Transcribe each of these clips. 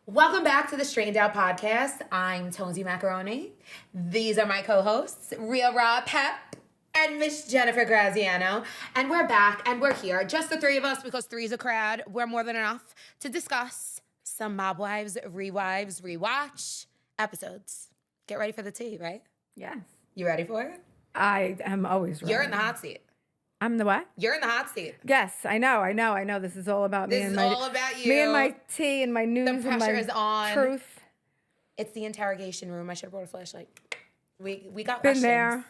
Welcome back to the Straightened Out Podcast. I'm Tonesy Macaroni. These are my co-hosts, Real Rob Pep and Miss Jennifer Graziano. And we're back and we're here, just the three of us, because three's a crowd. We're more than enough to discuss some Mob Wives, Rewives, Rewatch episodes. Get ready for the tea, right? Yes. You ready for it? I am always ready. You're in the hot seat. I'm the what? You're in the hot seat. Yes, I know. This is all about me. This is all about you. Me and my tea and my news The pressure and my is on. truth. It's the interrogation room. I should have brought a flashlight. We got Been questions. there.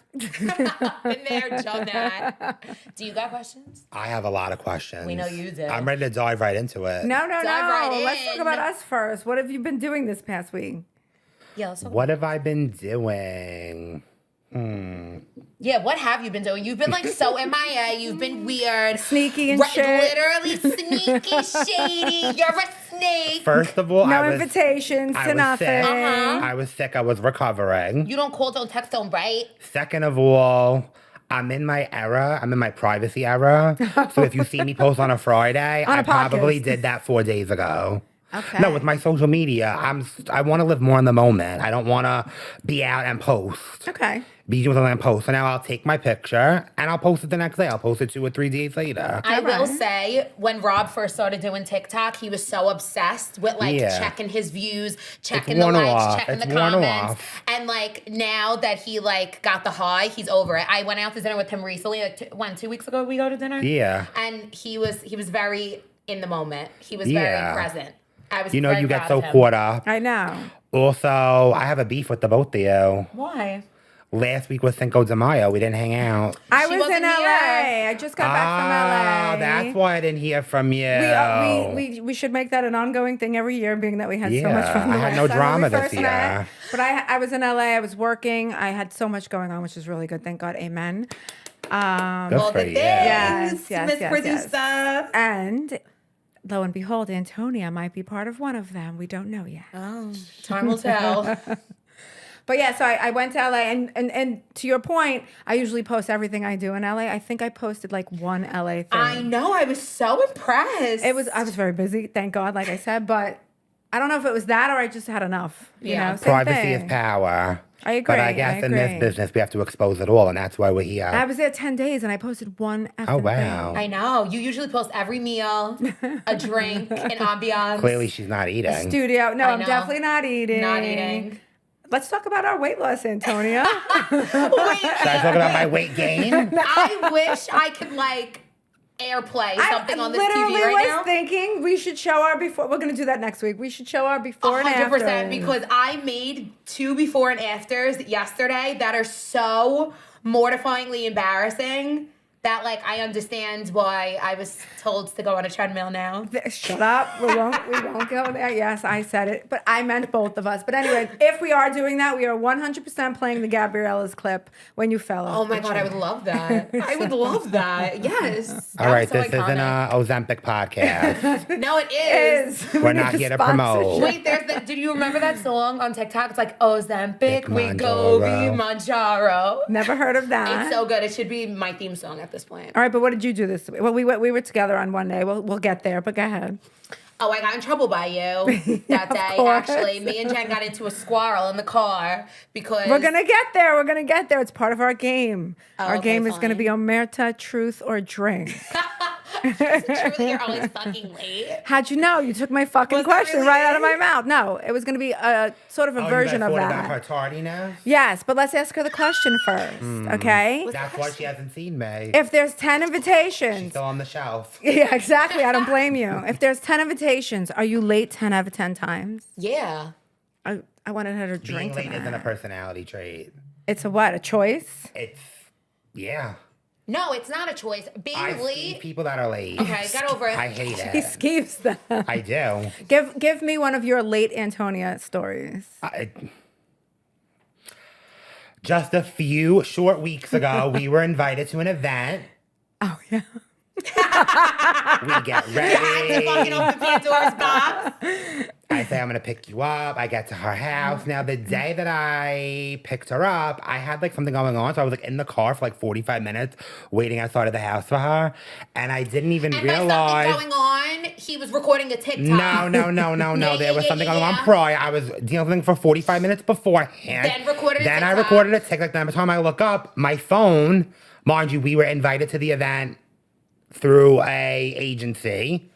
Been there, done that. Do you got questions? I have a lot of questions. We know you do. I'm ready to dive right into it. No. Dive right Let's talk in. about us first. What have you been doing this past week? Yeah, let's talk What have I been doing? Yeah, what have you been doing? You've been like so MIA. You've been weird. Sneaky and shit. Literally sneaky, shady. You're a snake. First of all, No I was invitations to sick. nothing. Uh-huh. I was sick. I was recovering. You don't call, don't text, don't write. Second of all, I'm in my era. I'm in my privacy era. So if you see me post on a Friday, On a I probably podcast. did that 4 days ago. Okay. No, with my social media, I want to live more in the moment. I don't want to be out and post. Okay. Be doing something and post. So now I'll take my picture and I'll post it the next day. I'll post it 2 or 3 days later. I will Alright. say, when Rob first started doing TikTok, he was so obsessed with like Yeah. checking his views, checking the worn likes, off. checking It's the worn comments. off. And like now that he like got the high, he's over it. I went out to dinner with him recently, like 2 weeks ago we go to dinner? Yeah. And he was very in the moment. He was Yeah. very present. I was You know, very you get proud so of him. caught up. I know. Also, I have a beef with the both of you. Why? Last week was Cinco de Mayo. We didn't hang out. I She was in wasn't LA. here. I just got back from LA. That's why I didn't hear from you. We should make that an ongoing thing every year, being that we had so much Yeah, fun. the I had last no time when drama we this first year. met. But I was in LA. I was working. I had so much going on, which is really good. Thank God. Amen. Good All for the you. things, Yes, Miss yes, Producer. yes. And lo and behold, Antonia might be part of one of them. We don't know yet. Oh, time will tell. But yeah, so I went to LA, and to your point, I usually post everything I do in LA. I think I posted like one LA thing. I know. I was so impressed. I was very busy, thank God, like I said, but I don't know if it was that or I just had enough. You Yeah. know, same Privacy thing. is power. I agree, But I guess I in this agree. business, we have to expose it all, and that's why we're here. I was there 10 days and I posted one effing Oh, wow. thing. I know. You usually post every meal, a drink, an ambiance. Clearly, she's not eating. Studio. No, I I'm know. definitely not eating. Not eating. Let's talk about our weight loss, Antonia. Wait, Should I talk about my weight gain? I wish I could like airplay something on this TV literally right was now. thinking we should show our before. We're going to do that next week. We should show our before and after. 100%, because I made 2 before and afters yesterday that are so mortifyingly embarrassing that like I understand why I was told to go on a treadmill now. Shut up. We won't go there. Yes, I said it. But I meant both of us. But anyway, if we are doing that, we are 100% playing the Gabriella's clip when you fell off. Oh my the God, I chair. would love that. I would love that. Yes. All right, That was this so isn't iconic. a Ozempic podcast. No, it is. We're not here to promote. Wait, did you remember that song on TikTok? It's like Ozempic, Big Wegovy, Manjaro. Manjaro. Never heard of that. It's so good. It should be my theme song at this point. All right, but what did you do this week? Well, we were together on one day. We'll get there, but go ahead. Oh, I got in trouble by you that day, course. actually. Me and Jen got into a squirrel in the car because... We're gonna get there. We're gonna get there. It's part of our game. Oh, Our okay, game is gonna fine. be omerta, truth or drink. Truly, you're always fucking late. How'd you know? You took my fucking Was that question really right out of it? my mouth. No, it was gonna be a sort of a Oh, version you of guys thought that. about her tardiness? Yes, but let's ask her the question first, okay? That's why she hasn't seen me. If there's 10 She's invitations, still on the shelf. yeah, exactly. I don't blame you. If there's 10 invitations, are you late 10 out of 10 times? Yeah. I wanted her to Being drink late isn't a tonight. personality trait. It's a what? A choice? It's, yeah. No, it's not a choice. Being I see late... people that are late. Okay, get over it. I hate He it. skeeves them. I do. Give me one of your late Antonia stories. Just a few short weeks ago, we were invited to an event. Oh yeah. We get ready. I fucking open Pandora's box. I say, I'm going to pick you up. I get to her house. Now, the day that I picked her up, I had like something going on. So I was like in the car for like 45 minutes waiting outside of the house for her. And I didn't even realize. By something going on, he was recording a TikTok. No. There was something going on prior. I was dealing for 45 minutes beforehand. Then recorded a Then I TikTok. recorded a TikTok. Then by the time I look up, my phone, mind you, we were invited to the event through a agency.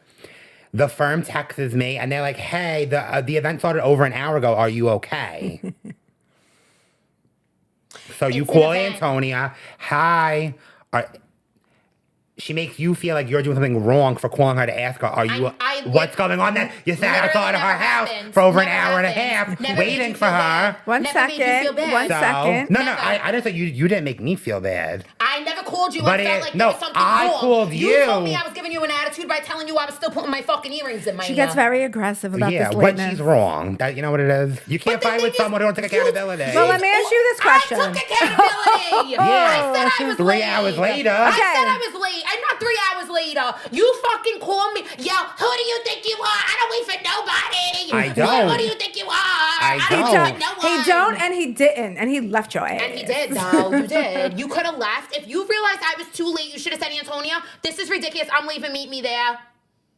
The firm texts me and they're like, "Hey, the event started over an hour ago. Are you okay?" So you It's call an event. Antonia. Hi. She makes you feel like you're doing something wrong for calling her to ask her, what's going on there? You sat outside of her house for over an hour and a half waiting for her. One second. No, I didn't say you didn't make me feel bad. I never called you. But I felt it- like no, there was something I wrong. called You you. told me I was giving you an attitude by telling you I was still putting my fucking earrings in my She ear. gets very aggressive about Yeah, this but lateness. she's wrong. That you know what it is? You can't But the fight with thing is, someone who don't take accountability. Well, let me ask you this question. I took accountability. Yeah. I said I was 3 late. hours later. I Okay. said I was late. I'm not 3 hours later. You fucking call me. Yo, who do you think you are? I don't wait for nobody. I don't. Who do you think you are? I don't don't. wait for no one. He don't and he didn't, and he left your ass. And he did, though. You did. You could have left. If you realized I was too late, you should have said, Antonia, this is ridiculous. I'm leaving. Meet me there.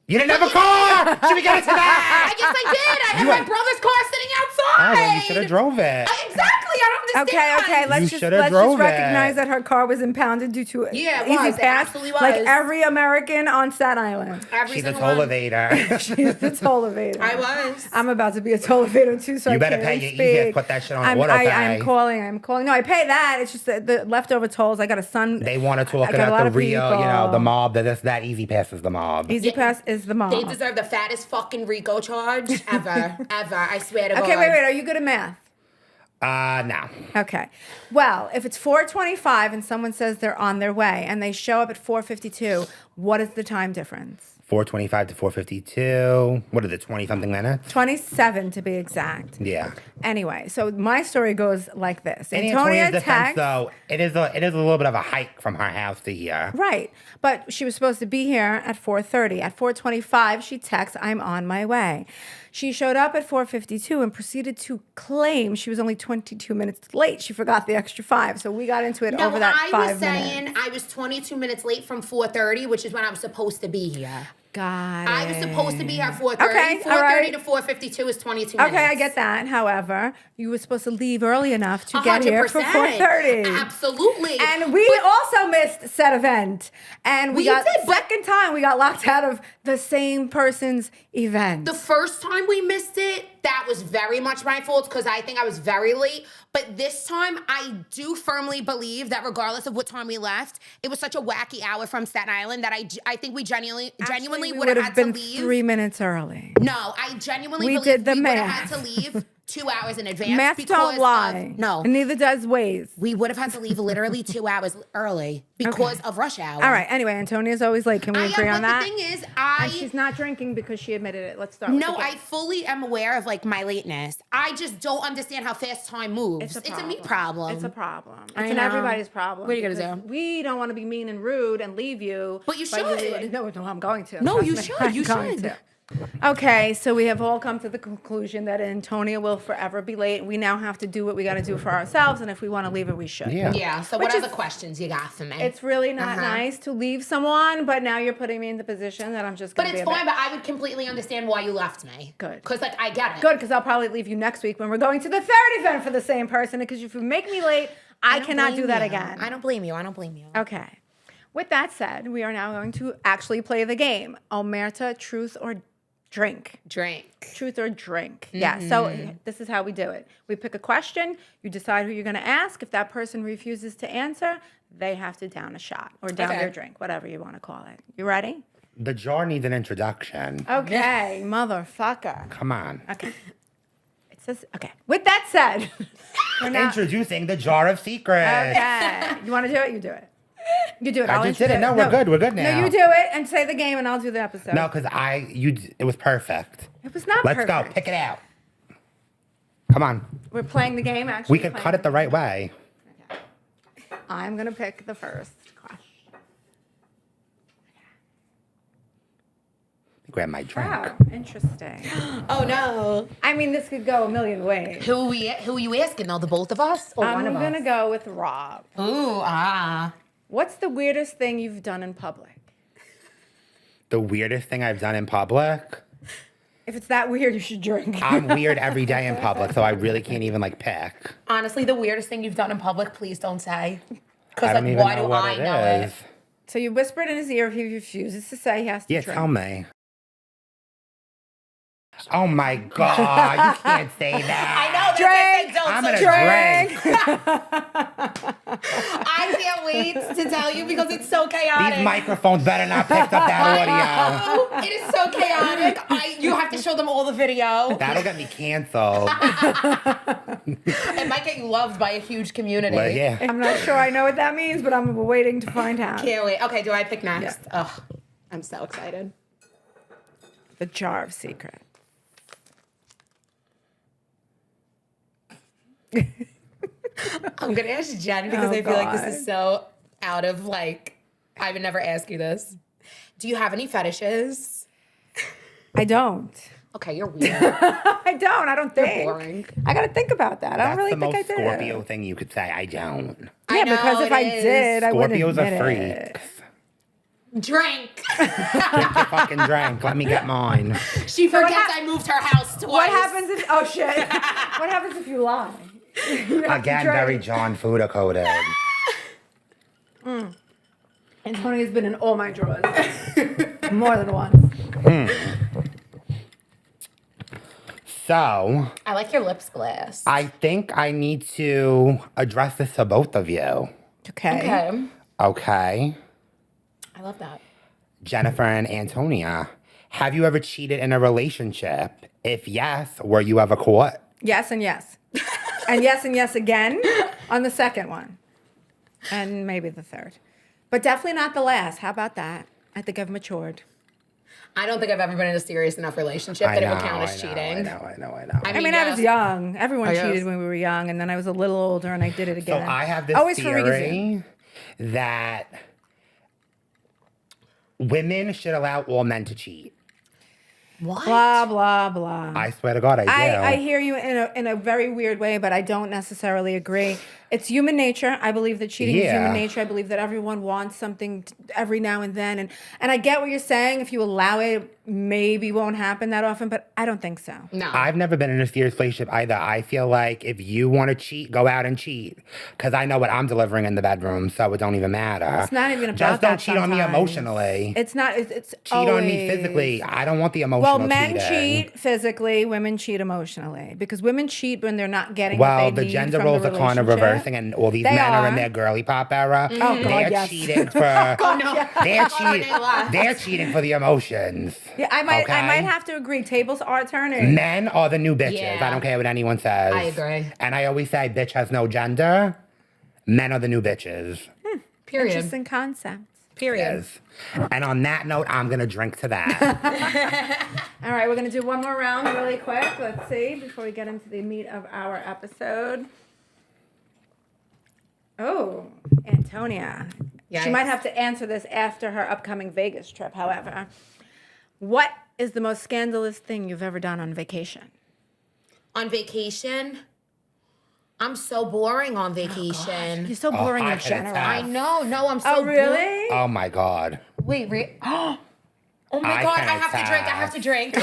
You didn't have a car! Should we get into that? I guess I did. I had You my had- brother's car sitting Oh, outside. then you should have drove it. Exactly. I don't understand. Okay. Let's You just shoulda let's drove just it. recognize that her car was impounded due to Yeah, it easy was. It pass, absolutely was. like every American on Staten Island. Every She's a single one. tollivator. She's the tollivator. I was. I'm about to be a tollivator too, so You I better can't pay even your easiest, speak. put that shit on I'm autopay. calling. No, I pay that. It's just the leftover tolls. I got a son. They wanted to look I got a lot at the of real, people. the mob. That Easy Pass is the mob. Easy Pass is the mob. They deserve the fattest fucking RICO charge ever. I swear to God. Okay, wait. Are you good at math? No. Okay. Well, if it's 4:25 and someone says they're on their way and they show up at 4:52, what is the time difference? 4:25 to 4:52. What is it, 20-something minutes? 27 to be exact. Yeah. Anyway, so my story goes like this. In Antonia Antonia's defense, texts. though, it is a little bit of a hike from her house to here. Right. But she was supposed to be here at 4:30. At 4:25, she texts, "I'm on my way." She showed up at 4:52 and proceeded to claim she was only 22 minutes late. She forgot the extra 5. So we got into it over that 5 I was minutes. saying I was 22 minutes late from 4:30, which is when I was supposed to be here. Got I was supposed to be here at 4:30. Okay, 4:30 all right. to 4:52 is 22 minutes. Okay, I get that. However, you were supposed to leave early enough to get here for 100%. 4:30. Absolutely. And we also missed said event. And we got did, but- second time we got locked out of the same person's event. The first time we missed it, that was very much my fault because I think I was very late. But this time, I do firmly believe that regardless of what time we left, it was such a wacky hour from Staten Island that I think we genuinely we would have had been to leave. 3 minutes early. No, I genuinely We believe did the we would have math. had to leave 2 hours in advance. Math because don't lie. Of, no, And neither does Waze. we would have had to leave literally 2 hours early because of rush hour. All right. Anyway, Antonia's always late. Can we agree on but that? the thing is, And she's not drinking because she admitted it. Let's start with No, the I game. fully am aware of like my lateness. I just don't understand how fast time moves. It's a me problem. It's a problem. I It's an know. everybody's problem. What are you gonna because do? We don't want to be mean and rude and leave you. But you by should. leaving- No, I'm going to. No, Trust you me. should. I'm You going should. to. Okay, so we have all come to the conclusion that Antonia will forever be late. We now have to do what we got to do for ourselves, and if we want to leave her, we should. Yeah. Yeah. So Which what is- other questions you got for me? It's really not nice to leave someone, but now you're putting me in the position that I'm just going but to be it's a fine. bit. But I would completely understand why you left me. Good. Because like I get it. Good, because I'll probably leave you next week when we're going to the third event for the same person, because if you make me late, I don't cannot do blame that you. again. I don't blame you. I don't blame you. Okay. With that said, we are now going to actually play the game. Omerta, truth or drink. Drink. Truth or drink. Yeah. So this is how we do it. We pick a question. You decide who you're going to ask. If that person refuses to answer, they have to down a shot or down Okay. their drink, whatever you want to call it. You ready? The jar needs an introduction. Okay, motherfucker. Come on. Okay. It says, okay. With that said, we're now. Introducing the jar of secrets. Okay. You want to do it? You do it. You do it. I I'll just did it. introduce- No, we're good. We're good No, now. you do it and say the game, and I'll do the episode. No, because it was perfect. It was not Let's perfect. go. Pick it out. Come on. We're playing the game, actually. We could cut it the right way. I'm going to pick the first question. grab my drink. Wow, interesting. Oh no. I mean, this could go a million ways. Who are you asking though? The both of us or one I'm of gonna us? go with Rob. Ooh, What's the weirdest thing you've done in public? The weirdest thing I've done in public? If it's that weird, you should drink. I'm weird every day in public, so I really can't even like pick. Honestly, the weirdest thing you've done in public, please don't say. Because I don't like, even why know do what I it know is. it? So you whispered in his ear. If he refuses to say, he has to Yeah, drink. tell me. Oh my God, you can't say that. I know. Drink! Don't I'm so gonna drink. I can't wait to tell you because it's so chaotic. These microphones better not pick up that audio. Oh, it is so chaotic. You have to show them all the video. That'll get me canceled. It might get you loved by a huge community. But yeah. I'm not sure I know what that means, but I'm waiting to find out. Can't wait. Okay, do I pick next? Yeah. Ugh, I'm so excited. The jar of secrets. I'm gonna ask Jen because Oh, I feel like this is God. so out of like. I would never ask you this. Do you have any fetishes? I don't. Okay, you're weird. I don't You're think. boring. I gotta think about that. I That's don't really the think most I did. Scorpio thing you could say. I don't. I Yeah, know, because if it I is. did, I wouldn't Scorpios admit are it. freaks. Drink. Drink your fucking drink. Let me get mine. She forgets I moved her house twice. What happens if? Oh shit! What happens if you lie? You have to Again, drink. very John Fuda coded. Antonia's been in all my drawers. More than once. So, I like your lips glass. I think I need to address this to both of you. Okay. Okay. Okay. I love that. Jennifer and Antonia, have you ever cheated in a relationship? If yes, were you ever caught? Yes and yes. And yes again on the second one. And maybe the third. But definitely not the last. How about that? I think I've matured. I don't think I've ever been in a serious enough relationship that it would count as cheating. I know. I mean, I was young. Everyone I guess. cheated when we were young, and then I was a little older and I did it So again. I have this Always for reason. theory that women should allow all men to cheat. What? Blah, blah, blah. I swear to God, I do. I hear you in a very weird way, but I don't necessarily agree. It's human nature. I believe that cheating is human Yeah. nature. I believe that everyone wants something every now and then. And I get what you're saying. If you allow it, maybe won't happen that often, but I don't think so. No. I've never been in a serious relationship either. I feel like if you want to cheat, go out and cheat. Because I know what I'm delivering in the bedroom, so it don't even matter. It's not even about Just don't that cheat on me sometimes. emotionally. It's not. It's Cheat on me always- physically. I don't want the emotional Well, men cheating. cheat physically, women cheat emotionally. Because women cheat when they're not getting Well, what they the need gender from roles the are kind of relationship. reversing, and all these They men are in are. their girly pop era. Oh, God, they're yes. cheating for. no. They're Oh, Renee cheating. laughed. They're cheating for the emotions. Yeah, I might Okay? have to agree. Tables are turning. Men are the new bitches. Yeah. I don't care what anyone says. I agree. And I always say, bitch has no gender. Men are the new bitches. Period. Interesting concept. Period. Yes. And on that note, I'm gonna drink to that. All right, we're going to do one more round really quick. Let's see, before we get into the meat of our episode. Oh, Antonia. She Yikes. might have to answer this after her upcoming Vegas trip, however. What is the most scandalous thing you've ever done on vacation? On vacation, I'm so boring on vacation. You're so boring I in can general. attest. I know. No, I'm so Oh, bored. really? Oh my God. Wait, oh my I God, can I have to drink.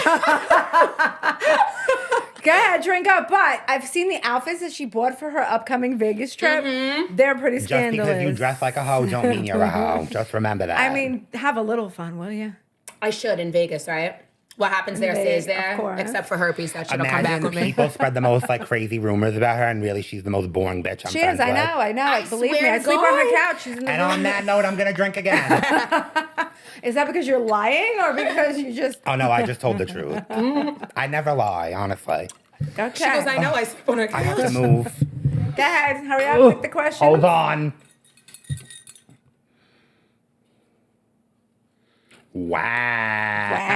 Go ahead, drink up. But I've seen the outfits that she bought for her upcoming Vegas trip. They're pretty Just scandalous. because you dress like a hoe don't mean you're a hoe. Just remember that. I mean, have a little fun, will you? I should in Vegas, right? What happens there stays Of there, course. except for herpes. That shit'll come back imagine with me. people spread the most like crazy rumors about her, and really she's the most boring bitch I'm She friends is. I with. know. I Believe me, swear I to sleep on her God. couch. She's in the And room. on that note, I'm gonna drink again. Is that because you're lying or because you just... Oh no, I just told the truth. I never lie, honestly. Okay. She goes, I know I sleep on her I have to couch. move. Go ahead. Hurry up. Pick the question. Hold on.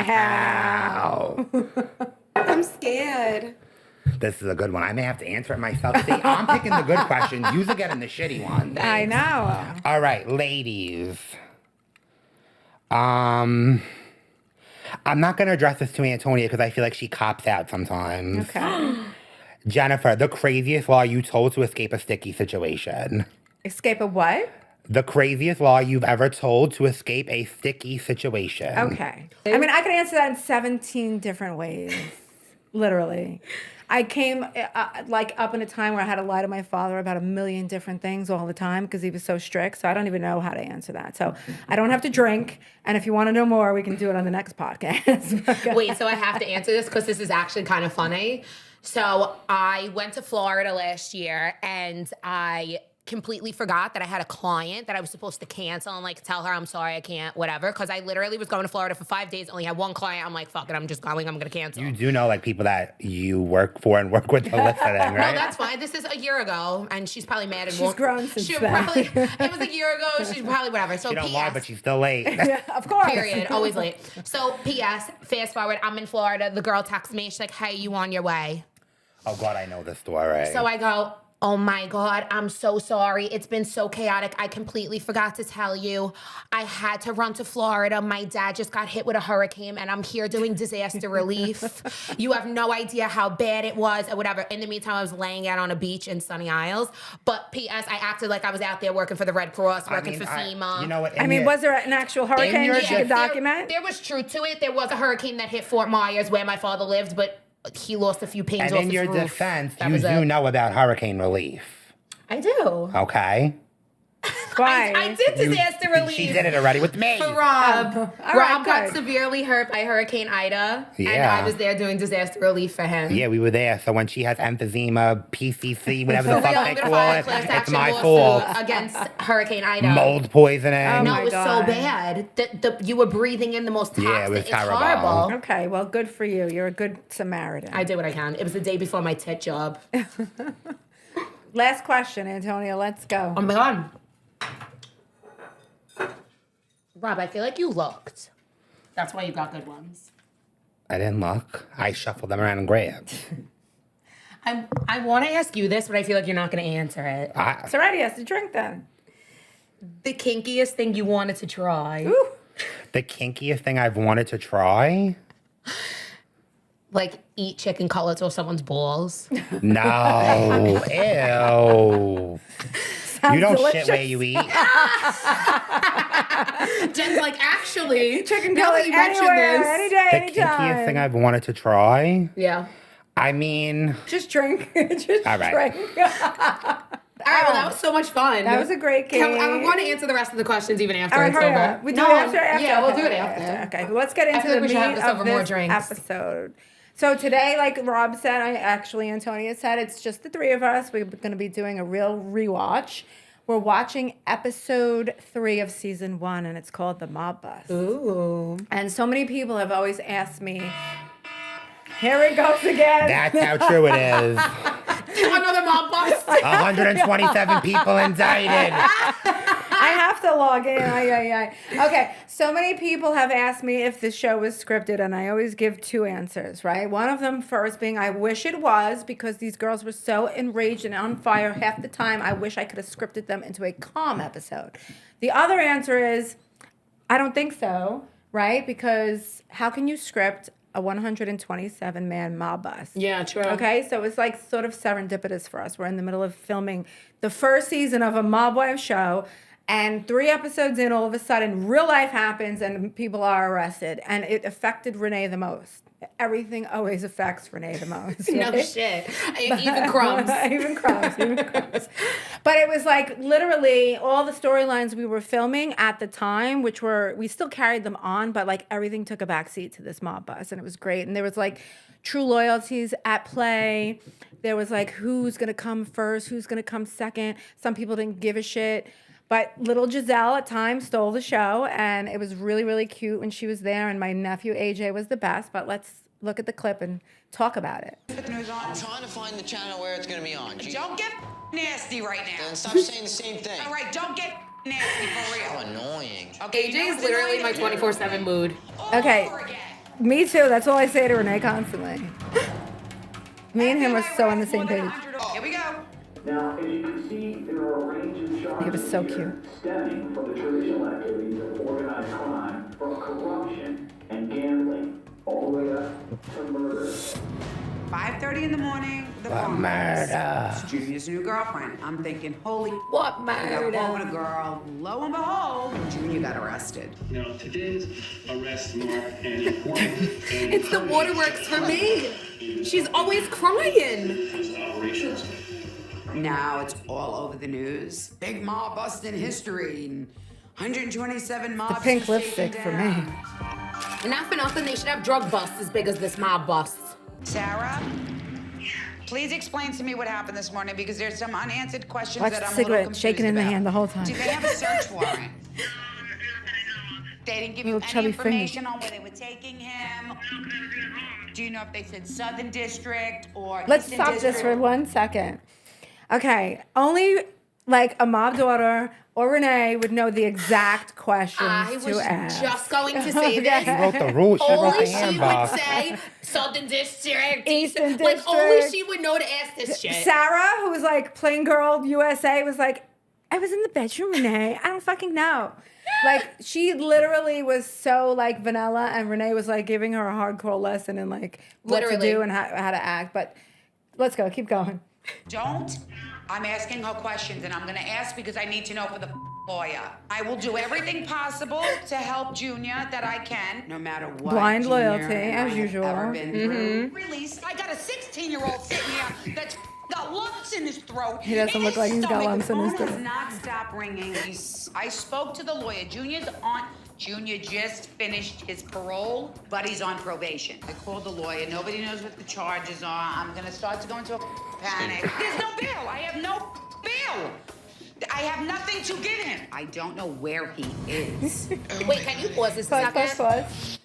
Wow. I'm scared. This is a good one. I may have to answer it myself. See, I'm picking the good questions. You're getting the shitty ones. I know. All right, ladies. I'm not going to address this to Antonia because I feel like she cops out sometimes. Okay. Jennifer, the craziest lie you told to escape a sticky situation. Escape a what? The craziest lie you've ever told to escape a sticky situation. Okay. I mean, I can answer that in 17 different ways. Literally. I came up in a time where I had to lie to my father about a million different things all the time because he was so strict. So I don't even know how to answer that. So I don't have to drink. And if you want to know more, we can do it on the next podcast. Wait, so I have to answer this because this is actually kind of funny. So I went to Florida last year and I completely forgot that I had a client that I was supposed to cancel and like tell her I'm sorry I can't, whatever. Because I literally was going to Florida for 5 days, only had one client. I'm like, fuck it, I'm just going, I'm gonna cancel. You do know like people that you work for and work with the listening, right? No, that's fine. This is a year ago, and she's probably mad and She's grown since she'll then. probably. It was a year ago. She's probably whatever. So She don't PS, lie, but she's still late. Yeah, of course. period, always late. So PS, fast forward, I'm in Florida. The girl texts me. She's like, "Hey, you on your way?" Oh God, I know this story. So I go, "Oh my God, I'm so sorry. It's been so chaotic. I completely forgot to tell you. I had to run to Florida. My dad just got hit with a hurricane and I'm here doing disaster relief. You have no idea how bad it was or whatever." In the meantime, I was laying out on a beach in Sunny Isles. But PS, I acted like I was out there working for the Red Cross, working for FEMA. You know what? I mean, was there an actual hurricane your that you could document? There was truth to it. There was a hurricane that hit Fort Myers where my father lived, but he lost a few panes And off in his your roof. defense, That you was do it. know about hurricane relief. I do. Okay? Why? I did disaster relief. She did it already with me. For Rob. All right, Rob got good. severely hurt by Hurricane Ida, and Yeah. I was there doing disaster relief for him. Yeah, we were there. So when she has emphysema, PCC, whatever the So fuck I'm they gonna call file a it, class it's action my lawsuit fault. against Hurricane Ida. Mold poisoning. Oh, No, my it was God. so bad that you were breathing in the most toxic. Yeah, it was it's terrible. horrible. Okay, well, good for you. You're a good Samaritan. I did what I can. It was the day before my tit job. Last question, Antonia. Let's go. Oh my God. Rob, I feel like you looked. That's why you got good ones. I didn't look. I shuffled them around and grabbed. I want to ask you this, but I feel like you're not going to answer it. So already has to drink then. The kinkiest thing you wanted to try. Ooh. The kinkiest thing I've wanted to try? Like eat chicken cutlets or someone's balls. No. Ew. You don't delicious. shit where you eat. Jenn's like, actually, Chicken now that cutlet you mention anywhere, this. any day, The anytime. kinkiest thing I've wanted to try? Yeah. I mean, Just drink. Just All right. drink. All right, well, that was so much fun. That was a great game. I want to answer the rest of the questions even after All right, it's hurry over. up. We do it after? Yeah, we'll do it Okay, after. Okay, let's get into feel like the we should have meat this of over more this drinks. episode. So today, like Rob said, Antonia said, it's just the three of us. We're going to be doing a real rewatch. We're watching episode 3 of season 1, and it's called The Mob Bus. Ooh. And so many people have always asked me, here it goes again. that's how true it is. Another mob bus. 127 people indicted. I have to log in. Okay, so many people have asked me if the show was scripted, and I always give 2 answers, right? One of them first being, I wish it was, because these girls were so enraged and on fire half the time. I wish I could have scripted them into a calm episode. The other answer is, I don't think so, right? Because how can you script a 127-man mob bus? Yeah, true. Okay, so it's like sort of serendipitous for us. We're in the middle of filming the first season of a mob wife show, and 3 episodes in, all of a sudden, real life happens and people are arrested. And it affected Renee the most. Everything always affects Renee the most. No right? shit. Even crumbs. even crumbs. But it was like literally all the storylines we were filming at the time, we still carried them on, but like everything took a backseat to this mob bus, and it was great. And there was like true loyalties at play. There was like who's gonna come first, who's gonna come second. Some people didn't give a shit. But little Giselle at times stole the show, and it was really, really cute when she was there, and my nephew AJ was the best. But let's look at the clip and talk about it. I'm trying to find the channel where it's going to be on. Don't get nasty right now. Then stop saying the same thing. All right, don't get nasty for So real. annoying. Okay, AJ is literally my 24/7 mood. Okay. Over again. Me too. That's all I say to Renee constantly. Me and him are so on the same page. Here we go. Now, as you can see, there are a range of charges He was so cute. stemming from the traditional activities of organized crime, from corruption and gambling all the way up to murder. 5:30 in the morning, the phone murder. rings. It's Junior's new girlfriend. I'm thinking, holy What I got murder? with a girl. Lo and behold, Junior got arrested. Now, today's arrest marked an important and It's the waterworks for me. She's always crying. these operations. Now it's all over the news. Big mob bust in history. And 127 mobs. pink lipstick for me. Not for nothing, they should have drug busts as big as this mob bust. Sarah, please explain to me what happened this morning because there's some unanswered questions Watch that the I'm a little cigarette confused shaking in the about. hand the whole time. Do they have a search warrant? They didn't give you Little any chubby information on where they were taking him. Do you know if they said Southern District or Let's Eastern stop District? this for 1 second. Okay, only like a mob daughter or Renee would know the exact questions I was to ask. just going to say this. She wrote the rules. She wrote Only the she handbook. would say Southern District, Eastern Like only District. she would know to ask this shit. Sarah, who was like plain girl USA, was like, I was in the bedroom, Renee. I don't fucking know. Like she literally was so like vanilla, and Renee was like giving her a hardcore lesson in like what to Literally. do and how to act. But let's go, keep going. Don't. I'm asking her questions, and I'm going to ask because I need to know for the lawyer. I will do everything possible to help Junior that I can, no matter what. Blind Junior loyalty, and I as have usual. Ever been through. Release. I got a 16-year-old sitting here that's got lumps in his throat. He doesn't in look his like he's got stomach. lumps in his The phone throat. has not stopped ringing. I spoke to the lawyer. Junior's on. Junior just finished his parole, but he's on probation. I called the lawyer. Nobody knows what the charges are. I'm gonna start to go into a panic. There's no bail. I have no bail. I have nothing to give him. I don't know where he is. Wait, can you pause this a Pause, second? pause.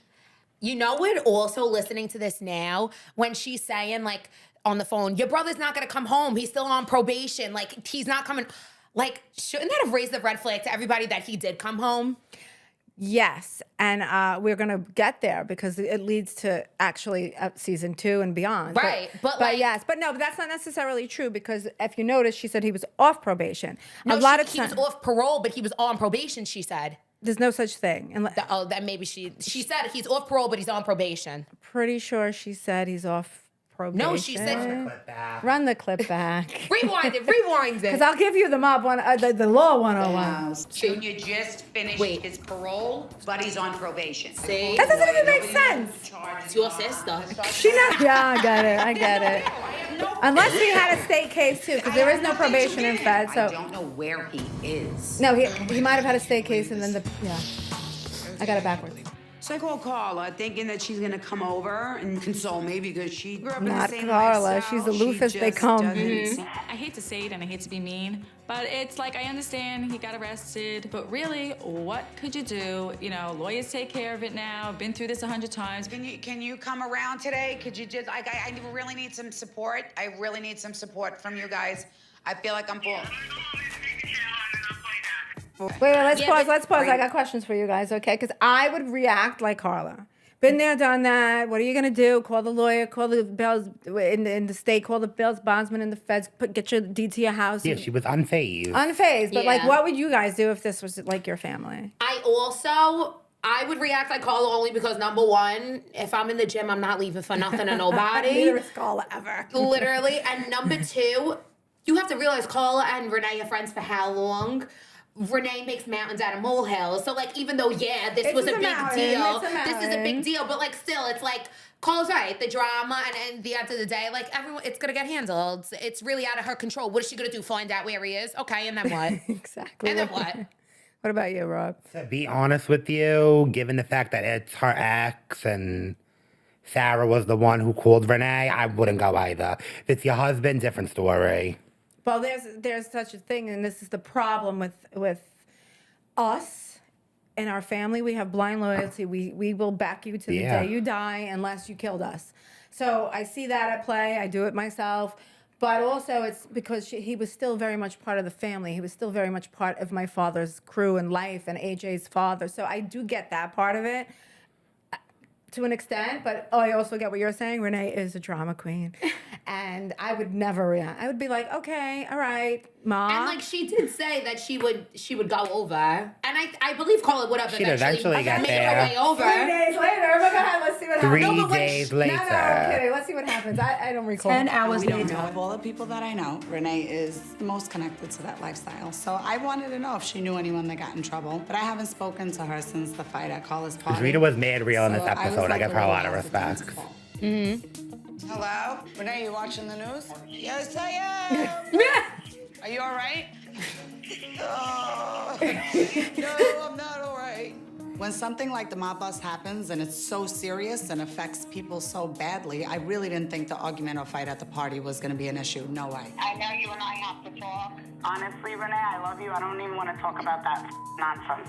You know what? Also listening to this now, when she's saying like on the phone, your brother's not gonna come home. He's still on probation. Like he's not coming. Like shouldn't that have raised the red flag to everybody that he did come home? Yes, and we're gonna get there because it leads to actually season 2 and beyond. Right, but, but like- yes, but no, but that's not necessarily true because if you notice, she said he was off probation. No, a lot he, of he was times, off parole, but he was on probation. She said. there's no such thing. And Oh, that maybe she said he's off parole, but he's on probation. pretty sure she said he's off probation. No, she said. Clip back. Run the clip back. Rewind it. Because I'll give you the mob one, the law 101. Junior just finished Wait. his parole, but he's on probation. See? That doesn't even make Nobody knows what sense. the charges It's your are. sister. She not. Yeah, I get it. I get it. I have no Unless he had a state case too, because I there have is no nothing to probation in give Fed. him. So I don't know where he is. no, he might have had a state case and then I got it backwards. So I called Carla, thinking that she's gonna come over and console me because she grew up in the Not same Carla. lifestyle. She's aloof She as they just come. doesn't see- I hate to say it and I hate to be mean, but it's like I understand he got arrested, but really, what could you do? You know, lawyers take care of it now. Been through this 100 times. Can you come around today? Could you just I really need some support. I really need some support from you guys. I feel like I'm full. Wait, let's Yeah, pause. but- Let's pause. I got questions for you guys, okay? Because I would react like Carla. Been there, done that. What are you gonna do? Call the lawyer. Call the bells in the state. Call the bells bondsman in the feds. Get your deed to your house. Yeah, she was unfazed. Unfazed. But like, Yeah. what would you guys do if this was like your family? I would react like Carla only because number one, if I'm in the gym, I'm not leaving for nothing or nobody. Neither is Carla ever. Literally. And number two, you have to realize Carla and Renee are friends for how long? Renee makes mountains out of molehills. So, like, even though, yeah, this It's was a a big mountain, deal. it's a This is a mountain. big deal. But, like, still, it's like, Carla's right. The drama and the end of the day, like, everyone, it's going to get handled. It's really out of her control. What is she going to do? Find out where he is? Okay, and then what? Exactly. And then what? What about you, Rob? To be honest with you, given the fact that it's her ex and Sarah was the one who called Renee, I wouldn't go either. If it's your husband, different story. Well, there's such a thing, and this is the problem with us and our family. We have blind loyalty. We will back you to the Yeah. day you die unless you killed us. So I see that at play. I do it myself. But also it's because he was still very much part of the family. He was still very much part of my father's crew and life and AJ's father. So I do get that part of it to an extent, but I also get what you're saying. Renee is a drama queen. And I would never react. I would be like, okay, all right, Ma. And like she did say that she would go over, and I believe Carla would have She'd eventually get made there. her way over. 3 days later. Oh my God, let's see what happens. 3 No, but days No, later. I'm kidding. Let's see what happens. I don't recall. 10 hours We don't later. know. Of all the people that I know, Renee is most connected to that lifestyle. So I wanted to know if she knew anyone that got in trouble. But I haven't spoken to her since the fight at Carla's party. Drita was mad real in this So I was episode. I like give her a lot of little respect. hesitant to call. Hello? Renee, you watching the news? Yes, I am. Are you all right? No, I'm not all right. When something like the mob bust happens and it's so serious and affects people so badly, I really didn't think the argument or fight at the party was going to be an issue. No way. I know you and I have to talk. Honestly, Renee, I love you. I don't even want to talk about that nonsense.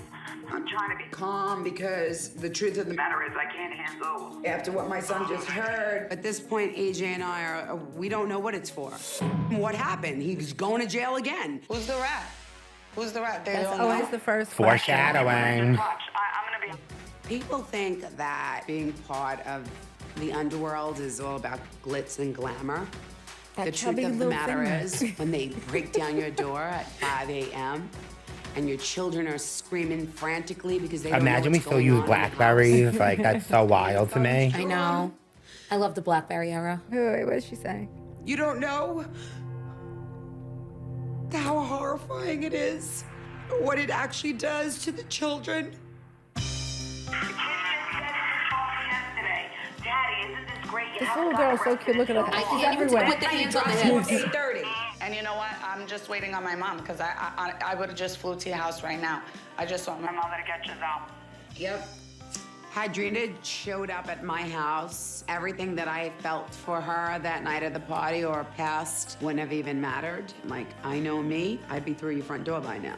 I'm trying to be calm because the truth of the matter is I can't handle after what my son just heard. At this point, AJ and I we don't know what it's for. What happened? He's going to jail again. Who's the rat? Who's the rat? They That's don't always know. the first question. Foreshadowing. Watch, I'm going to be... People think that being part of the underworld is all about glitz and glamour. That The truth chubby of the little matter finger. is, when they break down your door at 5 a.m. and your children are screaming frantically because they don't know Imagine we what's still going use on in the house. Blackberries. Like, that's so wild to me. I know. I love the BlackBerry era. Wait, what did she say? You don't know how horrifying it is, what it actually does to the children. The kid just said in his phone yesterday, Daddy, isn't this great? You This haven't little got girl's so arrested cute. Look at her. I She's can't even everywhere. put the hands on the hips. 8:30. And you know what? I'm just waiting on my mom because I would have just flew to your house right now. I just want my mother to get you out. Yep. Drita showed up at my house. Everything that I felt for her that night at the party or past wouldn't have even mattered. Like, I know me, I'd be through your front door by now.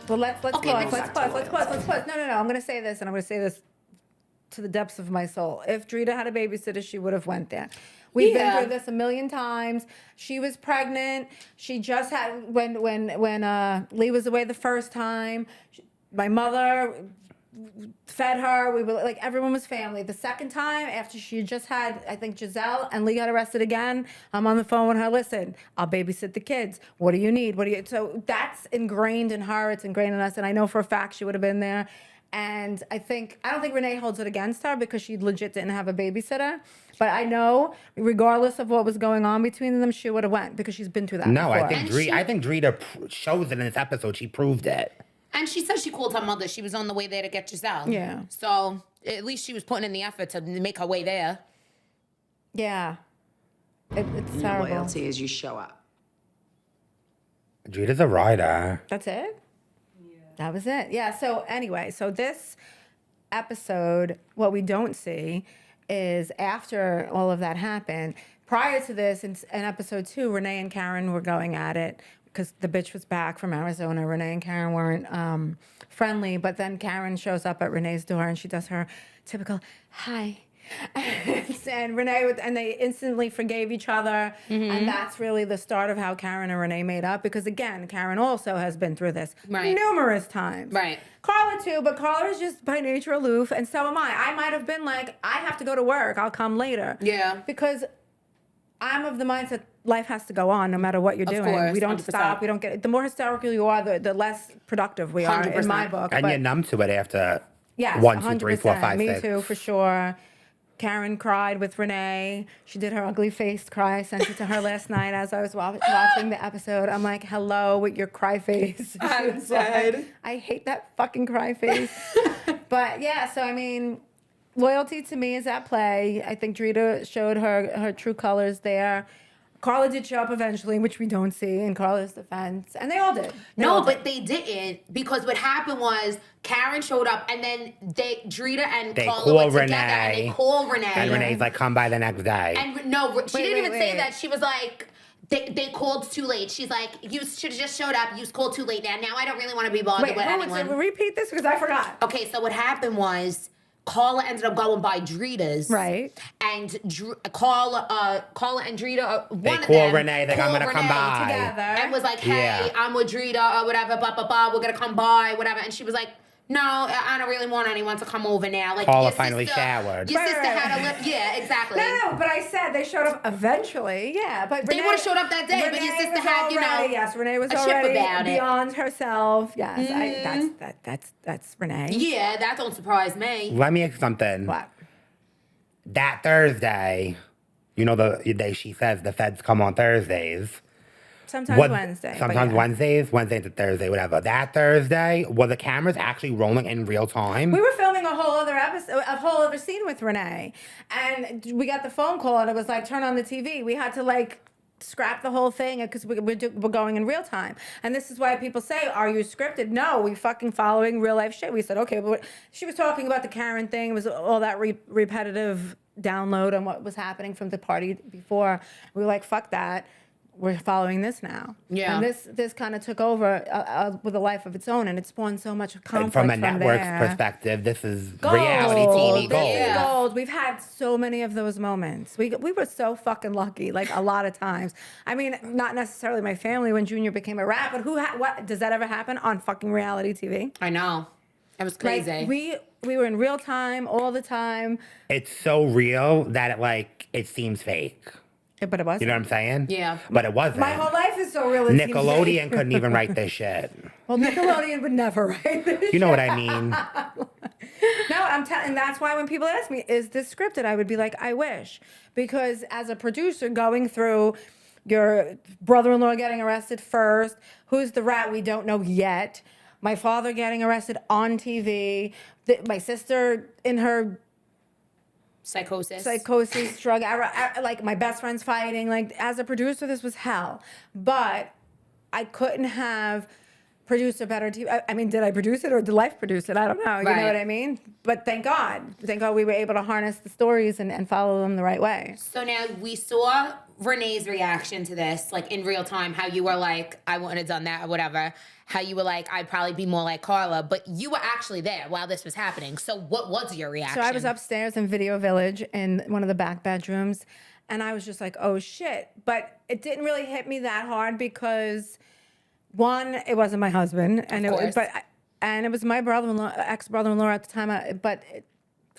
Well, let's Okay, pause. no, Let's pause. No. I'm going to say this, and I'm going to say this to the depths of my soul. If Drita had a babysitter, she would have went there. We've been through this a million times. She was pregnant. She just had when Lee was away the first time. My mother fed her. We were like, everyone was family. The second time, after she just had, I think, Giselle and Lee got arrested again, I'm on the phone with her. Listen, I'll babysit the kids. What do you need? So that's ingrained in her. It's ingrained in us. And I know for a fact she would have been there. And I don't think Renee holds it against her because she legit didn't have a babysitter. But I know, regardless of what was going on between them, she would have went because she's been through that No, before. I think Drita shows it in this episode. She proved it. And she said she called her mother. She was on the way there to get Giselle. Yeah. So at least she was putting in the effort to make her way there. Yeah. It's Your terrible. loyalty is you show up. Drita's a rider. That's it? Yeah. That was it. Yeah. So anyway, so this episode, what we don't see is after all of that happened, prior to this, in episode 2, Renee and Karen were going at it because the bitch was back from Arizona. Renee and Karen weren't friendly, but then Karen shows up at Renee's door and she does her typical, hi. And Renee, and they instantly forgave each other. And that's really the start of how Karen and Renee made up. Because again, Karen also has been through this numerous times. Right. Carla too, but Carla is just by nature aloof, and so am I. I might have been like, I have to go to work. I'll come later. Yeah. Because I'm of the mindset life has to go on no matter what you're doing. course, We don't 100%. stop. We don't get. The more hysterical you are, the less productive we are 100%. in my book. And But you're numb to it after yes, 1, 2, 3, 4, 100%. 5, Me 6. too, for sure. Karen cried with Renee. She did her ugly face cry. I sent it to her last night as I was watching the episode. I'm like, hello with your cry face. I'm dead. I hate that fucking cry face. But yeah, so I mean, loyalty to me is at play. I think Drita showed her true colors there. Carla did show up eventually, which we don't see in Carla's defense. And they all did. They didn't, because what happened was Karen showed up and then Drita and They Carla call went together Renee. and they call Renee. And Renee's like, come by the next day. And no, she didn't even say wait. that. She was like, they called too late. She's like, you should have just showed up. You called too late. Now I don't really want to be bothered Wait, with hold on, anyone. repeat this because I forgot. Okay, so what happened was Carla ended up going by Drita's. Right. And Carla and Drita, one of call them Renee, like, I'm called gonna come Renee by. Together. and was like, hey, Yeah. I'm with Drita or whatever, blah, blah, blah, we're gonna come by, whatever. And she was like, No, I don't really want anyone to come over now. Like, Carla your finally sister, showered. Your Right, sister right. had a lip. Yeah, exactly. No, but I said they showed up eventually. Yeah, but They Renee- would've showed up that day, but your Renee sister was had, you know, already- yes, Renee was a chip already about it. beyond herself. Yes, that's Renee. Yeah, that don't surprise me. Let me ask you something. What? That Thursday, you know the day she says the feds come on Thursdays. Sometimes Wednesday. but Sometimes yeah. Wednesday to Thursday, whatever. That Thursday, were the cameras actually rolling in real time? We were filming a whole other episode, a whole other scene with Renee, and we got the phone call, and it was like, turn on the TV. We had to like scrap the whole thing because we're going in real time. And this is why people say, are you scripted? No, we fucking following real life shit. We said, okay, but she was talking about the Karen thing. It was all that repetitive download on what was happening from the party before. We were like, fuck that. We're following this now. Yeah. And this kind of took over with a life of its own, and it spawned so much conflict And from a network's there. perspective, this is Gold. reality TV This gold. is gold. We've had so many of those moments. We were so fucking lucky, like a lot of times. I mean, not necessarily my family when Junior became a rat, but what does that ever happen on fucking reality TV? I know. It was crazy. Like, we were in real time all the time. It's so real that it seems fake. But it wasn't. You know what I'm saying? Yeah. But it wasn't. My whole life is so real. it seems Nickelodeon fake. couldn't even write this shit. Well, Nickelodeon would never write this. You know what I mean? No, I'm telling. That's why when people ask me, "Is this scripted?" I would be like, "I wish," because as a producer, going through your brother-in-law getting arrested first, who's the rat we don't know yet, my father getting arrested on TV, my sister in her Psychosis, drug, like my best friend's fighting. Like as a producer, this was hell. But I couldn't have produced a better TV. I mean, did I produce it or did life produce it? I don't know. You know what I mean? But thank God we were able to harness the stories and follow them the right way. So now we saw Renee's reaction to this, like in real time, how you were like, I wouldn't have done that or whatever. How you were like, I'd probably be more like Carla, but you were actually there while this was happening. So what was your reaction? So I was upstairs in Video Village in one of the back bedrooms, and I was just like, oh shit. But it didn't really hit me that hard because, one, it wasn't my husband, and it was my brother-in-law, ex-brother-in-law at the time.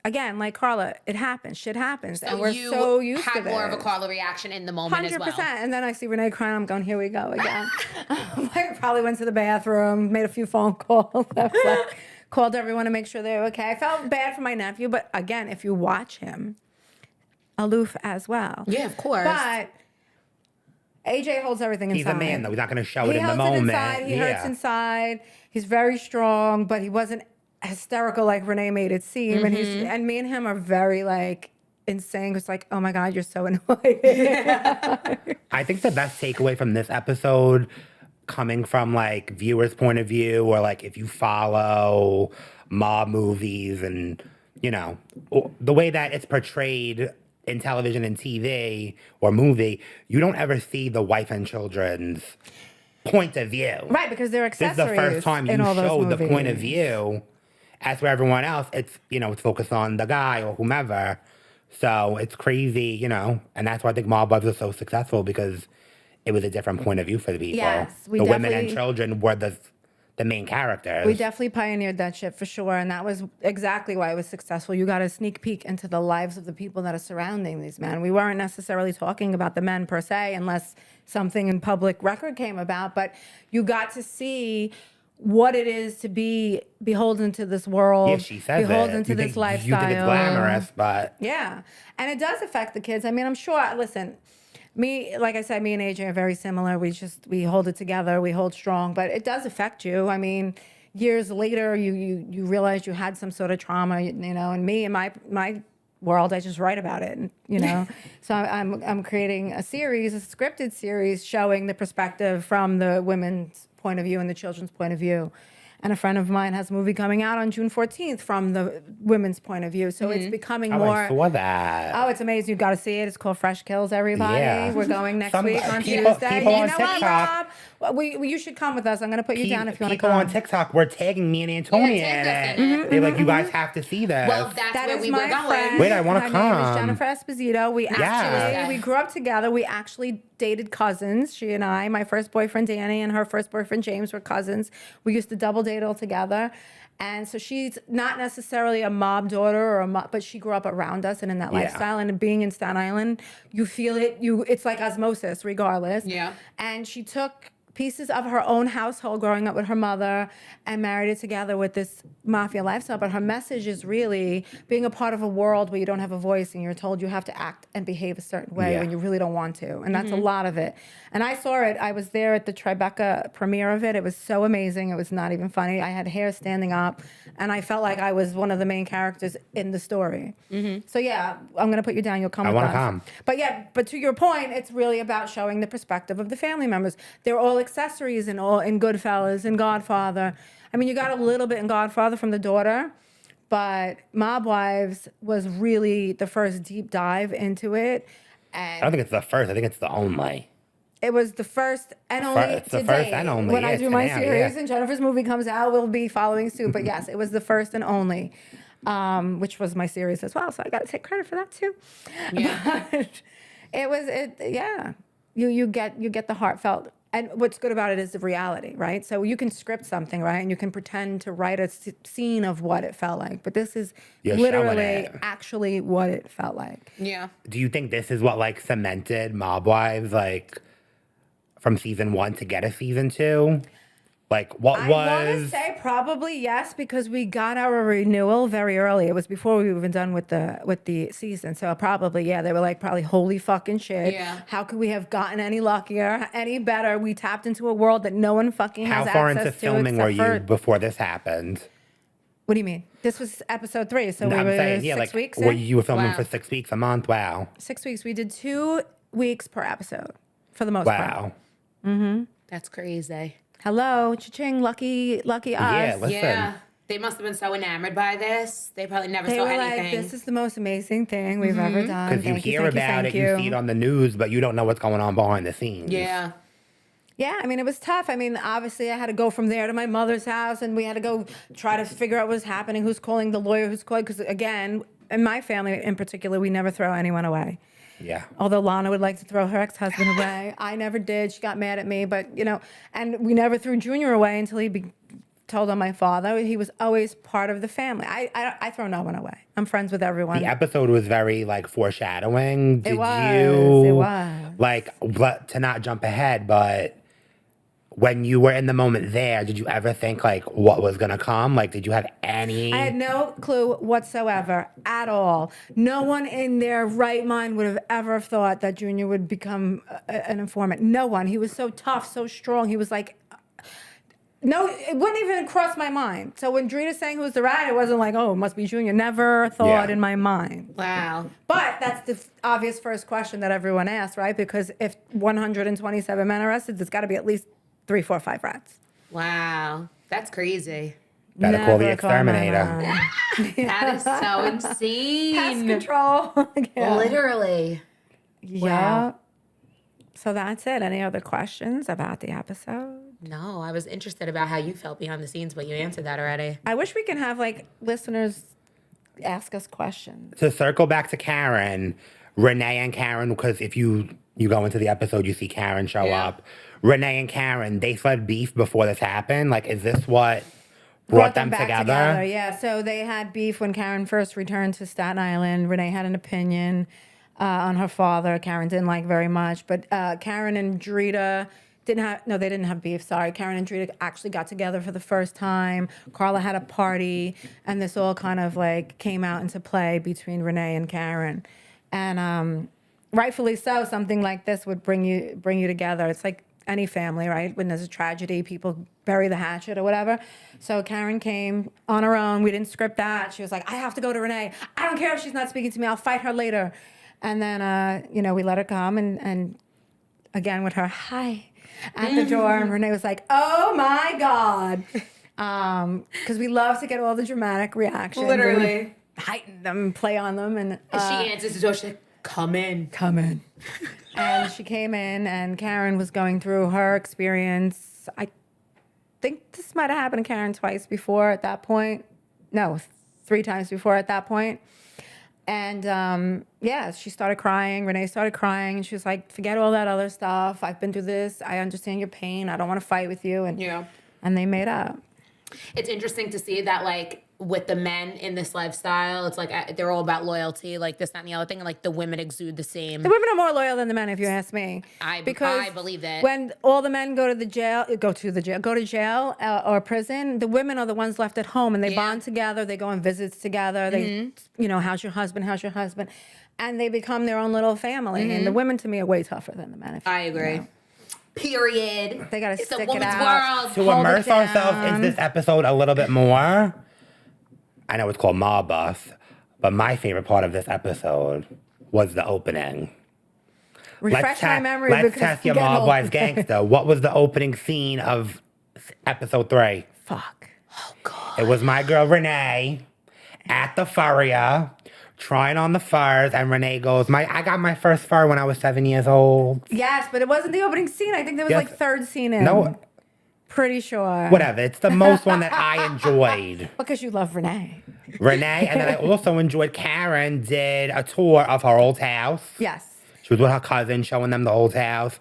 Again, like Carla, it happens. Shit happens, So and we're you so used to had this. more of a Carla reaction in the moment as well. 100%. And then I see Renee crying. I'm going, here we go again. I probably went to the bathroom, made a few phone calls. I was like, called everyone to make sure they were okay. I felt bad for my nephew, but again, if you watch him, aloof as well. Yeah, of course. But AJ holds everything inside. He's a man, though. He's not going to show it He in the holds it moment. inside. He hurts inside. He's very strong, but he wasn't hysterical like Renee made it seem. Mm-hmm. And me and him are very like insane. It's like, oh my God, you're so annoying. I think the best takeaway from this episode, coming from like viewers' point of view, or like if you follow mob movies and, you know, the way that it's portrayed in television and TV or movie, you don't ever see the wife and children's point of view. Right, because they're This is accessories. the first time you in all those show the point of movies. view. As for everyone else, it's, you know, it's focused on the guy or whomever. So it's crazy, you know, and that's why I think Mob Wives are so successful, because it was a different point of view for the people. Yes, we the women and definitely- children were the main characters. We definitely pioneered that shit for sure, and that was exactly why it was successful. You got a sneak peek into the lives of the people that are surrounding these men. We weren't necessarily talking about the men per se, unless something in public record came about, but you got to see what it is to be beholden to this world, Yeah, she says beholden it. to You this think, lifestyle. you think it's glamorous, but Yeah, and it does affect the kids. I mean, I'm sure. Listen, like I said, me and AJ are very similar. We hold it together. We hold strong, but it does affect you. I mean, years later, you realize you had some sort of trauma, you know. And me, in my world, I just write about it, and, you know. So I'm creating a scripted series showing the perspective from the women's point of view and the children's point of view. And a friend of mine has a movie coming out on June 14th from the women's point of view. So it's becoming more. I saw that. Oh, it's amazing. You've got to see it. It's called Fresh Kills, everybody. Yeah. We're going next Some week on people- Tuesday. people You on know what, TikTok- Rob? Well, you should come with us. I'm going to put you down if you want to People come. on TikTok were tagging me and Antonia tag us in in it. They're like, you guys have to see this. Well, that's That where is we were my going. friend. Wait, I wanna Her name is come. Jennifer Esposito. We Yes. grew up together. We actually dated cousins. She and I. My first boyfriend Danny and her first boyfriend James were cousins. We used to double date all together. And so she's not necessarily a mob daughter or but she grew up around us and in that lifestyle. And being in Staten Island, you feel it. It's like osmosis, regardless. Yeah. And she took pieces of her own household growing up with her mother and married it together with this mafia lifestyle. But her message is really being a part of a world where you don't have a voice and you're told you have to act and behave a certain way when you really don't want to. And that's a lot of it. And I saw it. I was there at the Tribeca premiere of it. It was so amazing. It was not even funny. I had hair standing up and I felt like I was one of the main characters in the story. So yeah, I'm going to put you down. You'll come with us. I want to come. But to your point, it's really about showing the perspective of the family members. They're all accessories in Goodfellas and Godfather. I mean, you got a little bit in Godfather from the daughter, but Mob Wives was really the first deep dive into it. And I don't think it's the first. I think it's the only. It was the first and only It's the first and only. When I do my series and Jennifer's movie comes out, we'll be following suit. But yes, it was the first and only, which was my series as well. So I got to take credit for that too. Yeah. But you get the heartfelt. And what's good about it is the reality, right? So you can script something, right? And you can pretend to write a scene of what it felt like. But this is literally actually what it felt like. Yeah. Do you think this is what like cemented Mob Wives like from season 1 to get a season 2? Like what I want to say probably yes, because we got our renewal very early. It was before we were even done with the season. So probably, they were like, probably, holy fucking shit. Yeah. How could we have gotten any luckier, any better? We tapped into a world that no one fucking has access to. How far into filming were you before this happened? What do you mean? This was episode 3, so I'm we were saying, 6 weeks in? in? You were filming for 6 weeks, a month? Wow. 6 weeks. We did 2 weeks per episode, for the most part. Wow. Mm-hmm. That's crazy. Hello, cha-ching, lucky us. Yeah, listen. Yeah. They must have been so enamored by this. They probably never saw anything. Like, this is the most amazing thing we've ever done. Because you hear about it, you see it on the news, but you don't know what's going on behind the scenes. Yeah. Yeah, I mean, it was tough. I mean, obviously, I had to go from there to my mother's house, and we had to go try to figure out what was happening, who's calling the lawyer, who's calling. Because, again, in my family in particular, we never throw anyone away. Yeah. Although Lana would like to throw her ex-husband away. I never did. She got mad at me. But, and we never threw Junior away until he told on my father. He was always part of the family. I throw no one away. I'm friends with everyone. The episode was very, like, foreshadowing. It was. Like, but to not jump ahead, but when you were in the moment there, did you ever think, like, what was going to come? Like, did you have any... I had no clue whatsoever at all. No one in their right mind would have ever thought that Junior would become an informant. No one. He was so tough, so strong. He was like... No, it wouldn't even cross my mind. So when Drita sang who's the rat, it wasn't like, oh, it must be Junior. Never thought in my mind. Wow. But that's the obvious first question that everyone asks, right? Because if 127 men arrested, there's got to be at least 3, 4, 5 rats. Wow. That's crazy. Better call the exterminator. That is so insane. Pest control. Yeah. Literally. Yeah. Wow. So that's it. Any other questions about the episode? No, I was interested about how you felt behind the scenes, but you answered that already. I wish we can have like listeners ask us questions. To circle back to Karen, Renee and Karen, because if you go into the episode, you see Karen show up. Renee and Karen, they started beef before this happened. Like, is this what brought them back together? Yeah, so they had beef when Karen first returned to Staten Island. Renee had an opinion on her father. Karen didn't like very much. But Karen and Drita they didn't have beef, sorry. Karen and Drita actually got together for the first time. Carla had a party, and this all kind of like came out into play between Renee and Karen. And rightfully so, something like this would bring you together. It's like any family, right? When there's a tragedy, people bury the hatchet or whatever. So Karen came on her own. We didn't script that. She was like, I have to go to Renee. I don't care if she's not speaking to me. I'll fight her later. And then, we let her come and again with her, hi, at the door. And Renee was like, oh my God. Because we love to get all the dramatic reactions. Literally. Heighten them, play on them. And she answers the door, she's like, come in. Come in. And she came in, and Karen was going through her experience. I think this might have happened to Karen twice before at that point. No, 3 times before at that point. And she started crying. Renee started crying, and she was like, forget all that other stuff. I've been through this. I understand your pain. I don't want to fight with you. And they made up. It's interesting to see that, like, with the men in this lifestyle, it's like they're all about loyalty, like this, that, and the other thing. And like the women exude the same. The women are more loyal than the men, if you ask me. I believe it. When all the men go to jail or prison, the women are the ones left at home, and they bond together. They go on visits together. They, how's your husband? How's your husband? And they become their own little family. And the women, to me, are way tougher than the men. I agree. Period. They gotta it's stick a it woman's out. world. To immerse ourselves in this episode a little bit more, I know it's called Mob Bus, but my favorite part of this episode was the opening. Refresh my memory. Let's test your Mob Wives Gangsta. What was the opening scene of episode 3? Fuck. Oh, God. It was my girl Renee at the furrier trying on the furs, and Renee goes, I got my first fur when I was 7 years old. Yes, but it wasn't the opening scene. I think there was Yes. like third scene in. No. Pretty sure. Whatever. It's the most one that I enjoyed. Because you love Renee. Renee, and then I also enjoyed Karen did a tour of her old house. Yes. She was with her cousin showing them the old house.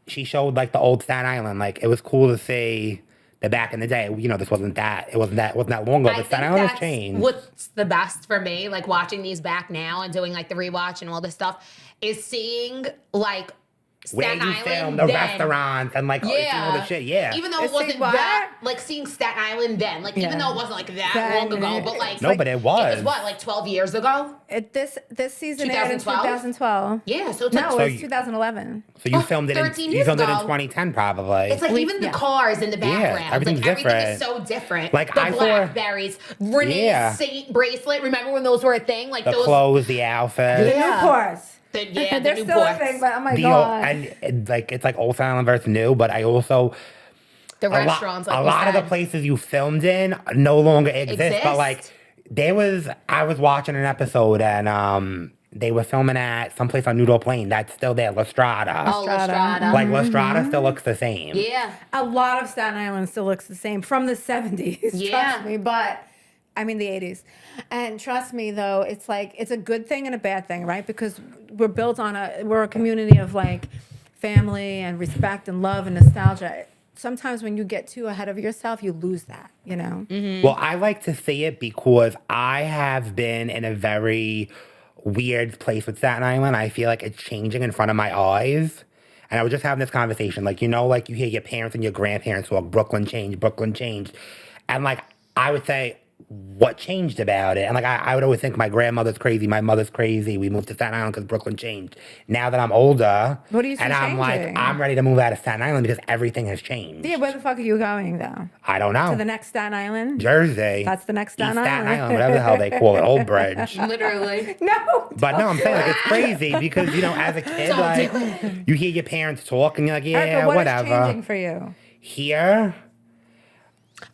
She showed like the old Staten Island. Like it was cool to see that back in the day. This wasn't that long ago, but Staten Island has changed. What's the best for me, like watching these back now and doing like the rewatch and all this stuff, is seeing like Where Staten you Island film the then. restaurants and like all the shit, Even though it See wasn't what? that, like seeing Staten Island then, like even though it wasn't like that long ago, but like No, but it was. It was what, like 12 years ago? This season aired in 2012? 2012. Yeah, so it's like No, it was 2011. So you filmed it 13 you years filmed it in ago. 2010 probably. It's like even the cars in the background. everything's like, everything different. is so different. Like, the I saw- blackberries, Renee's Saint bracelet. Remember when those were a thing? Like the those clothes, the outfit. The Newports. The They're still a Newports. thing, but oh my The God. and like it's like old Staten Island versus new, but I also The restaurants, like a we lot of the said. places you filmed in no longer exist. But like I was watching an episode and they were filming at someplace on Noodle Plain that's still there, La Strada. Oh, La Strada. Like La Strada still looks the same. Yeah. A lot of Staten Island still looks the same from the 70s, Yeah. trust me, but I mean the 80s. And trust me though, it's like it's a good thing and a bad thing, right? Because we're a community of like family and respect and love and nostalgia. Sometimes when you get too ahead of yourself, you lose that, you know? Well, I like to see it because I have been in a very weird place with Staten Island. I feel like it's changing in front of my eyes. And I was just having this conversation, like you hear your parents and your grandparents talk, Brooklyn changed. And like, I would say, what changed about it? And like, I would always think my grandmother's crazy, my mother's crazy. We moved to Staten Island because Brooklyn changed. Now that I'm older, What do you see and I'm changing? like, I'm ready to move out of Staten Island because everything has changed. Yeah, where the fuck are you going though? I don't know. To the next Staten Island? Jersey. That's the next East Staten Staten Island. Island, whatever the hell they call it, Old Bridge. Literally. No. But no, I'm saying like it's crazy because as a kid, So like different. you hear your parents talk and you're like, yeah, Erica, what is whatever. changing for you? Here,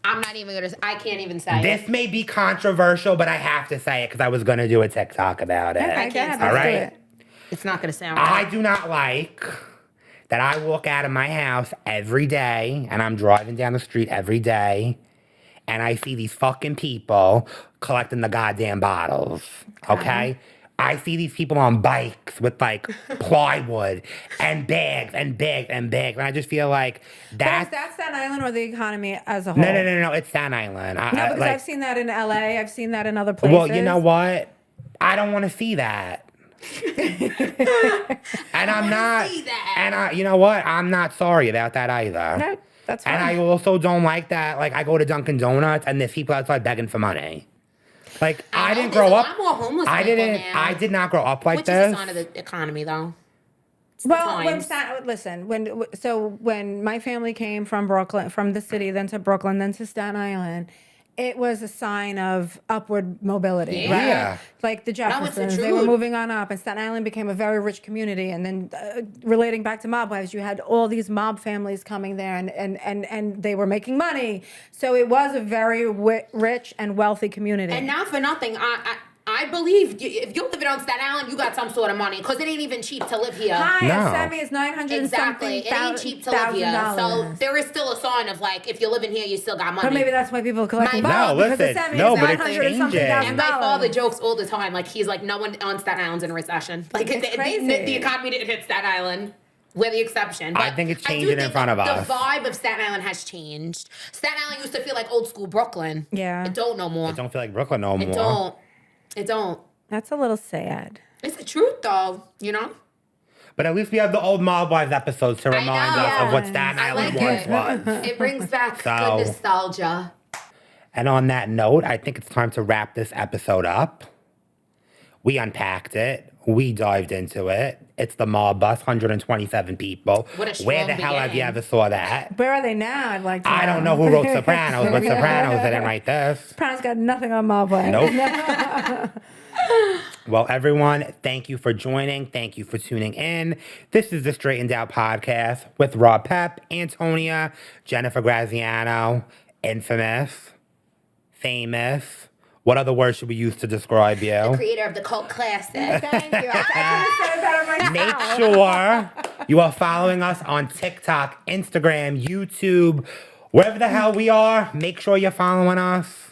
I'm not even gonna. I can't even say this it. may be controversial, but I have to say it because I was gonna do a TikTok about it. Okay, go ahead, All let's do right. it. It's not gonna sound I right. do not like that I walk out of my house every day and I'm driving down the street every day and I see these fucking people collecting the goddamn bottles. Okay? I see these people on bikes with like plywood and bags and bags and bags. And I just feel like But that's. is that Staten Island or the economy as a whole? No. It's Staten Island. No, because I've seen that in LA. I've seen that in other places. Well, you know what? I don't want to see that. And I'm not. see that. And you know what? I'm not sorry about that either. No, that's fine. And I also don't like that. Like I go to Dunkin' Donuts and there's people outside begging for money. Like I know didn't there's grow a up. lot more homeless I people didn't. now. I did not grow up like Which this. is a sign of the economy, though. Well, times. when my family came from Brooklyn, from the city, then to Brooklyn, then to Staten Island, it was a sign of upward mobility, Yeah. right? Like the it's the Jeffersons, they were truth. moving on up, and Staten Island became a very rich community. And then relating back to mob wives, you had all these mob families coming there, and they were making money. So it was a very rich and wealthy community. And not for nothing, I believe if you're living on Staten Island, you got some sort of money because it ain't even cheap to live here. Hi, No. Sammy is $900 Exactly, it ain't cheap to live here. So there is still a sign of like, if you're living here, you still got money. But maybe that's why people are collecting My- balls, No, because the listen. Sammy No, is but it's 900 and something changing. thousand And my dollars. father jokes all the time, like he's like, no one on Staten Island's in a recession. Like It's the crazy. economy didn't hit Staten Island. We're the exception. But I think it's do changing in front of us. The vibe of Staten Island has changed. Staten Island used to feel like old school Brooklyn. Yeah. It don't no more. It don't feel like Brooklyn no more. It don't. It don't. That's a little sad. It's the truth, though, you know? But at least we have the old Mob Wives episodes to remind us of what Staten Island once was. It brings back So- good nostalgia. And on that note, I think it's time to wrap this episode up. We unpacked it. We dived into it. It's the mob bus, 127 people. What a strong Where the hell have you beginning. ever saw that? Where are they now? I'd like to I don't know who wrote Sopranos, but Sopranos didn't write this. Sopranos got nothing on my way. Nope. Well, everyone, thank you for joining. Thank you for tuning in. This is the Straightened Out Podcast with Rob Pep, Antonia, Jennifer Graziano, infamous, famous. What other word should we use to describe you? Creator of the cult classic. Thank you. I could have said it better myself. Make sure you are following us on TikTok, Instagram, YouTube, wherever the hell we are. Make sure you're following us.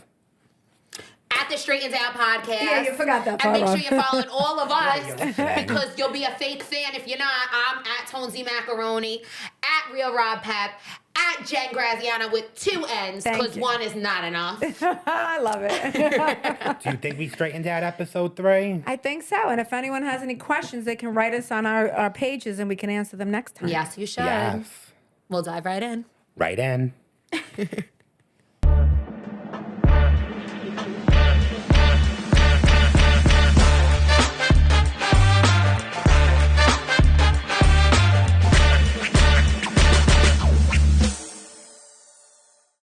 At the Straightened Out Podcast. Yeah, you forgot that part. And make sure you're following all of us because you'll be a fake fan if you're not. I'm at Tonesy Macaroni, at Real Rob Pep, at Jen Graziano with 2 N's because one is not enough. I love it. Do you think we straightened out episode 3? I think so. And if anyone has any questions, they can write us on our pages and we can answer them next time. Yes, you should. Yes. We'll dive right in. Right in.